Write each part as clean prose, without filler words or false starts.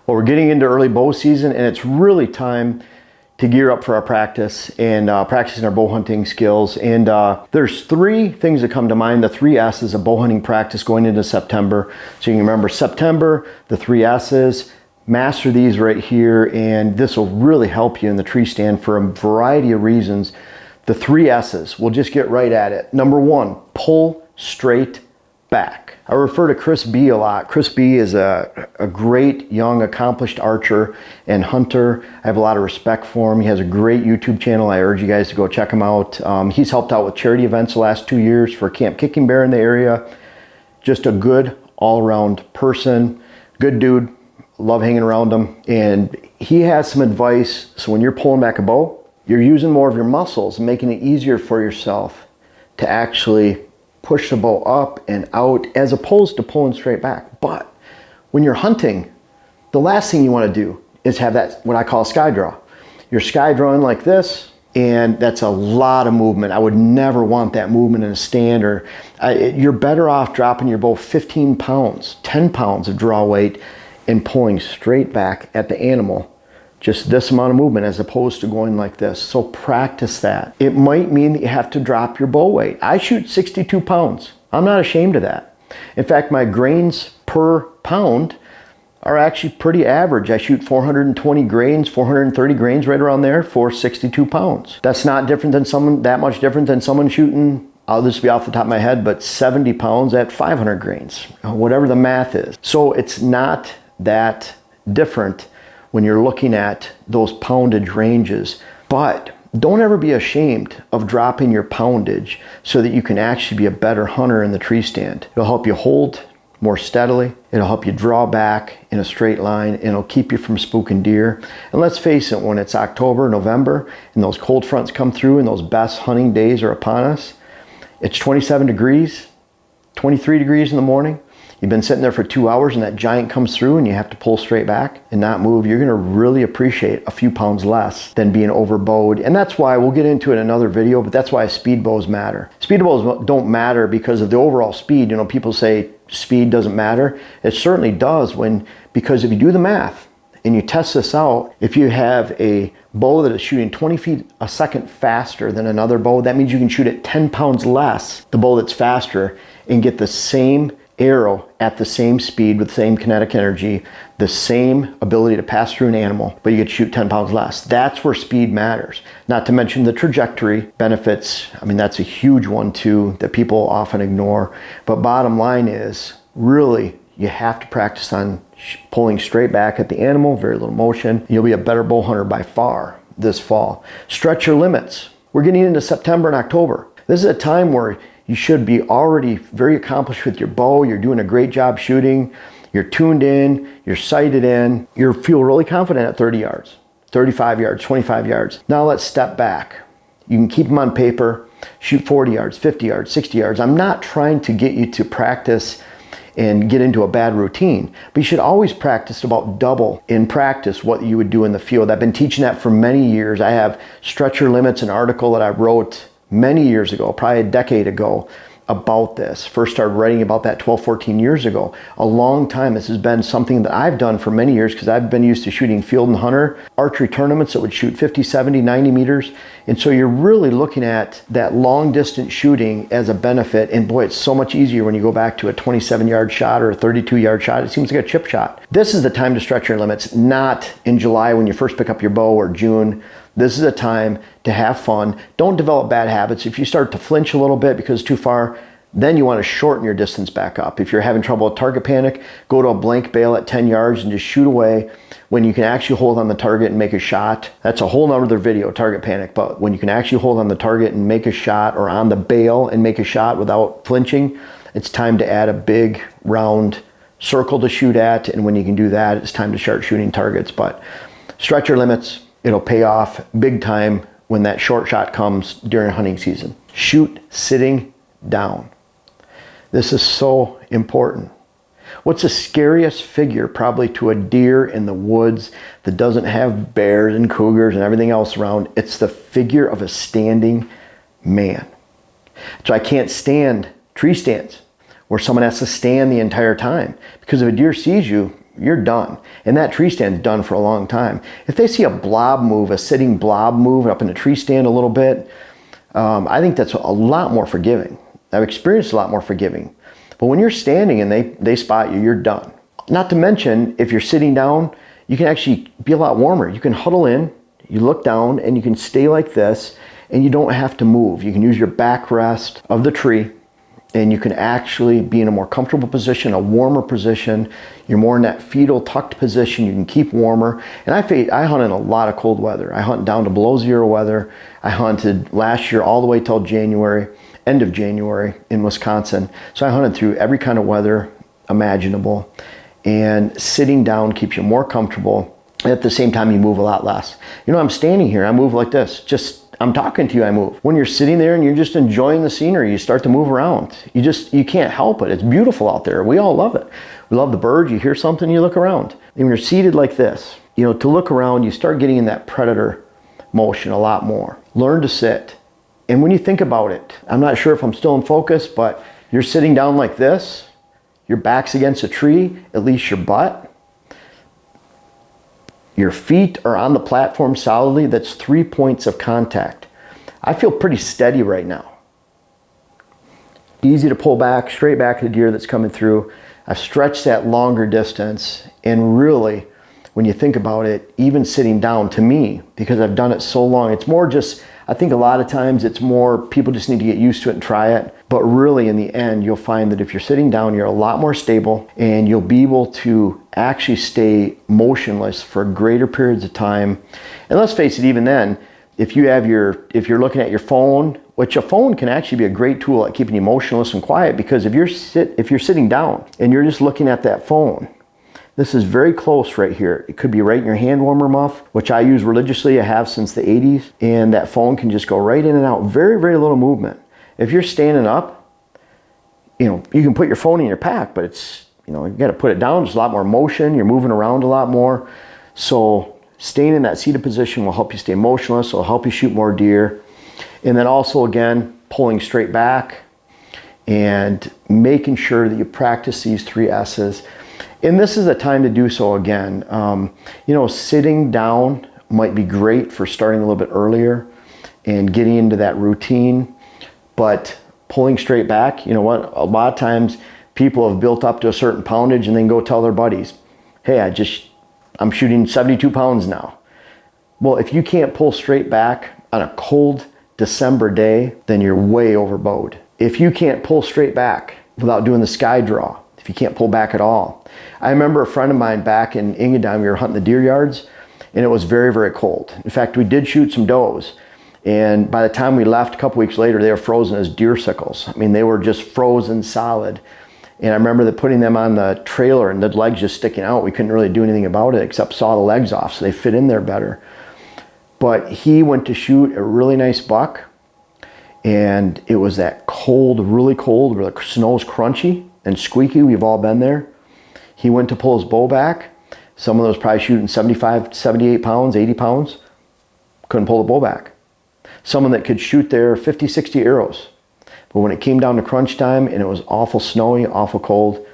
Well, we're getting into early bow season, and it's really time to gear up for our practice and practicing our bow hunting skills. And there's three things that come to mind, the three S's of bow hunting practice going into September. So you can remember September, the three S's, master these right here, and this will really help you in the tree stand for a variety of reasons. The three S's, we'll just get right at it. Number one, pull straight back. I refer to Chris B a lot. Chris B is a great, young, accomplished archer and hunter. I have a lot of respect for him. He has a great YouTube channel. I urge you guys to go check him out. He's helped out with charity events the last 2 years for Camp Kicking Bear in the area. Just a good all-around person. Good dude. Love hanging around him. And he has some advice. So when you're pulling back a bow, you're using more of your muscles, making it easier for yourself to actually push the bow up and out as opposed to pulling straight back. But when you're hunting, the last thing you want to do is have that, what I call a sky draw. You're sky drawing like this, and that's a lot of movement. I would never want that movement in a stand, or you're better off dropping your bow 15 pounds, 10 pounds of draw weight and pulling straight back at the animal. Just this amount of movement as opposed to going like this. So practice that. It might mean that you have to drop your bow weight. I shoot 62 pounds. I'm not ashamed of that. In fact, my grains per pound are actually pretty average. I shoot 420 grains, 430 grains, right around there for 62 pounds. That's not different than that much different than someone shooting, I'll just be off the top of my head, but 70 pounds at 500 grains, whatever the math is. So it's not that different when you're looking at those poundage ranges. But don't ever be ashamed of dropping your poundage so that you can actually be a better hunter in the tree stand. It'll help you hold more steadily. It'll help you draw back in a straight line, and it'll keep you from spooking deer. And let's face it, when it's October, November, and those cold fronts come through and those best hunting days are upon us, it's 27 degrees, 23 degrees in the morning. You've been sitting there for 2 hours and that giant comes through and you have to pull straight back and not move. You're gonna really appreciate a few pounds less than being overbowed. And that's why, we'll get into it in another video, but that's why speed bows matter. Speed bows don't matter because of the overall speed. You know, people say speed doesn't matter. It certainly does, because if you do the math and you test this out, if you have a bow that is shooting 20 feet a second faster than another bow, that means you can shoot it 10 pounds less, the bow that's faster, and get the same arrow at the same speed with the same kinetic energy, the same ability to pass through an animal, but you get to shoot 10 pounds less. That's where speed matters. Not to mention the trajectory benefits. I mean, that's a huge one too that people often ignore. But bottom line is, really, you have to practice on pulling straight back at the animal, very little motion. You'll be a better bow hunter by far this fall. Stretch your limits. We're getting into September and October. This is a time where you should be already very accomplished with your bow. You're doing a great job shooting. You're tuned in, you're sighted in. You feel really confident at 30 yards, 35 yards, 25 yards. Now let's step back. You can keep them on paper, shoot 40 yards, 50 yards, 60 yards. I'm not trying to get you to practice and get into a bad routine, but you should always practice about double in practice what you would do in the field. I've been teaching that for many years. I have Stretch Your Limits, an article that I wrote many years ago, probably a decade ago, about this. First started writing about that 12, 14 years ago. A long time. This has been something that I've done for many years because I've been used to shooting field and hunter archery tournaments that would shoot 50, 70, 90 meters. And so you're really looking at that long distance shooting as a benefit. And boy, it's so much easier when you go back to a 27-yard shot or a 32-yard shot. It seems like a chip shot. This is the time to stretch your limits, not in July when you first pick up your bow or June. This is a time to have fun. Don't develop bad habits. If you start to flinch a little bit because it's too far, then you want to shorten your distance back up. If you're having trouble with target panic, go to a blank bail at 10 yards and just shoot away when you can actually hold on the target and make a shot. That's a whole nother video, target panic. But when you can actually hold on the target and make a shot, or on the bail and make a shot without flinching, it's time to add a big round circle to shoot at. And when you can do that, it's time to start shooting targets. But stretch your limits. It'll pay off big time when that short shot comes during hunting season. Shoot sitting down. This is so important. What's the scariest figure probably to a deer in the woods that doesn't have bears and cougars and everything else around? It's the figure of a standing man. So I can't stand tree stands where someone has to stand the entire time, because if a deer sees you, you're done. And that tree stand's done for a long time. If they see a blob move, a sitting blob move up in the tree stand a little bit, I think that's a lot more forgiving. I've experienced a lot more forgiving. But when you're standing and they spot you, you're done. Not to mention, if you're sitting down, you can actually be a lot warmer. You can huddle in, you look down, and you can stay like this, and you don't have to move. You can use your backrest of the tree, and you can actually be in a more comfortable position, a warmer position. You're more in that fetal tucked position. You can keep warmer. And I hunt in a lot of cold weather. I hunt down to below zero weather. I hunted last year all the way till January, end of January in Wisconsin. So I hunted through every kind of weather imaginable. And sitting down keeps you more comfortable. And at the same time, you move a lot less. You know, I'm standing here, I move like this. I'm talking to you, I move. When you're sitting there and you're just enjoying the scenery, you start to move around. You can't help it. It's beautiful out there. We all love it. We love the birds. You hear something, you look around. And when you're seated like this, you know, to look around, you start getting in that predator motion a lot more. Learn to sit. And when you think about it, I'm not sure if I'm still in focus, but you're sitting down like this, your back's against a tree, at least your butt. Your feet are on the platform solidly. That's 3 points of contact. I feel pretty steady right now. Easy to pull back, straight back at the deer that's coming through. I've stretched that longer distance, and really, when you think about it, even sitting down, to me, because I've done it so long, it's more just, I think a lot of times it's more people just need to get used to it and try it. But really, in the end, you'll find that if you're sitting down, you're a lot more stable, and you'll be able to actually stay motionless for greater periods of time. And let's face it, even then, if you're looking at your phone, which a phone can actually be a great tool at keeping you motionless and quiet, because if you're sitting down and you're just looking at that phone, this is very close right here. It could be right in your hand warmer muff, which I use religiously. I have since the 80s, and that phone can just go right in and out. Very, very little movement. If you're standing up, you know, you can put your phone in your pack, but it's, you know, you got to put it down. There's a lot more motion. You're moving around a lot more. So staying in that seated position will help you stay motionless. It'll help you shoot more deer. And then also, again, pulling straight back and making sure that you practice these 3 S's. And this is a time to do so again. You know, sitting down might be great for starting a little bit earlier and getting into that routine. But pulling straight back, you know what? A lot of times people have built up to a certain poundage and then go tell their buddies, hey, I'm shooting 72 pounds now. Well, if you can't pull straight back on a cold December day, then you're way overbowed. If you can't pull straight back without doing the sky draw, if you can't pull back at all. I remember a friend of mine back in Engadine, we were hunting the deer yards, and it was very, very cold. In fact, we did shoot some does, and by the time we left a couple weeks later, they were frozen as deer sickles. I mean, they were just frozen solid. And I remember that putting them on the trailer and the legs just sticking out. We couldn't really do anything about it except saw the legs off, so they fit in there better. But he went to shoot a really nice buck, and it was that cold, really cold, where the snow's crunchy and squeaky. We've all been there. He went to pull his bow back. Someone that was probably shooting 75, 78 pounds, 80 pounds, couldn't pull the bow back. Someone that could shoot their 50, 60 arrows. But when it came down to crunch time and it was awful snowy, awful cold,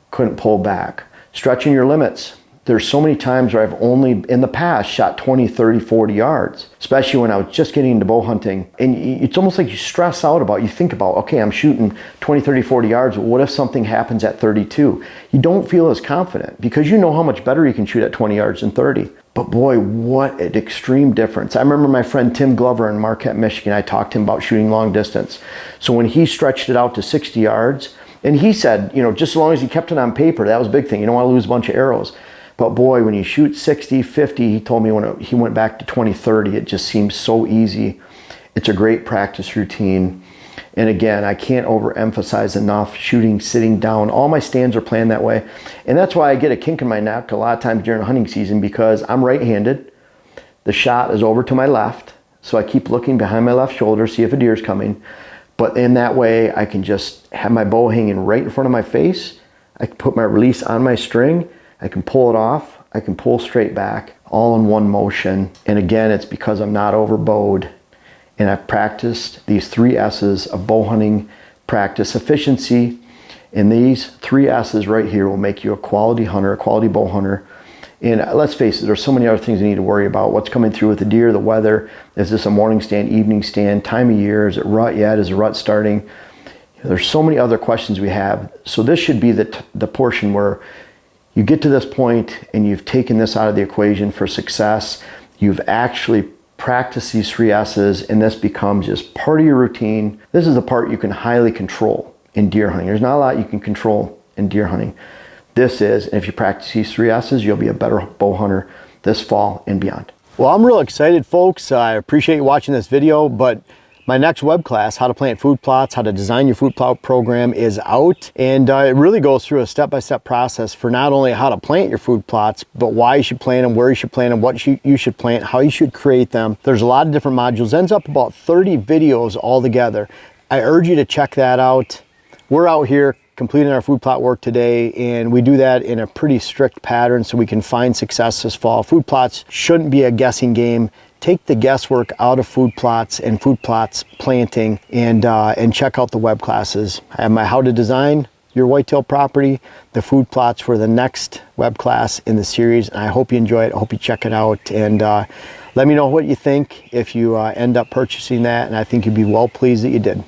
couldn't pull back. Stretching your limits. There's so many times where I've only, in the past, shot 20, 30, 40 yards, especially when I was just getting into bow hunting. And it's almost like you stress out about, you think about, okay, I'm shooting 20, 30, 40 yards. What if something happens at 32? You don't feel as confident because you know how much better you can shoot at 20 yards than 30. But boy, what an extreme difference. I remember my friend Tim Glover in Marquette, Michigan. I talked to him about shooting long distance. So when he stretched it out to 60 yards, and he said, you know, just as long as he kept it on paper, that was a big thing. You don't want to lose a bunch of arrows. But boy, when you shoot 60, 50, he told me when he went back to 20, 30, it just seems so easy. It's a great practice routine. And again, I can't overemphasize enough shooting, sitting down. All my stands are planned that way. And that's why I get a kink in my neck a lot of times during hunting season, because I'm right-handed. The shot is over to my left. So I keep looking behind my left shoulder, see if a deer's coming. But in that way, I can just have my bow hanging right in front of my face. I can put my release on my string. I can pull it off. I can pull straight back, all in one motion. And again, it's because I'm not overbowed. And I've practiced these 3 S's of bow hunting practice: efficiency, And these 3 S's right here will make you a quality hunter, a quality bow hunter. And let's face it, there's so many other things you need to worry about. What's coming through with the deer, the weather. Is this a morning stand, evening stand, time of year? Is it rut yet? Is the rut starting? There's so many other questions we have. So this should be the portion where you get to this point and you've taken this out of the equation for success. You've actually practiced these 3 S's, and this becomes just part of your routine. This is the part you can highly control in deer hunting. There's not a lot you can control in deer hunting. This is, and if you practice these 3 S's, you'll be a better bow hunter this fall and beyond. Well, I'm real excited, folks. I appreciate you watching this video, but my next web class, how to plant food plots, how to design your food plot program, is out. And it really goes through a step-by-step process for not only how to plant your food plots, but why you should plant them, where you should plant them, what you should plant, how you should create them. There's a lot of different modules. Ends up about 30 videos altogether. I urge you to check that out. We're out here completing our food plot work today, and we do that in a pretty strict pattern so we can find success this fall. Food plots shouldn't be a guessing game. Take the guesswork out of food plots and food plots planting, and check out the web classes. I have my how to design your whitetail property, the food plots for the next web class in the series. And I hope you enjoy it. I hope you check it out, and let me know what you think if you end up purchasing that, and I think you'd be well pleased that you did.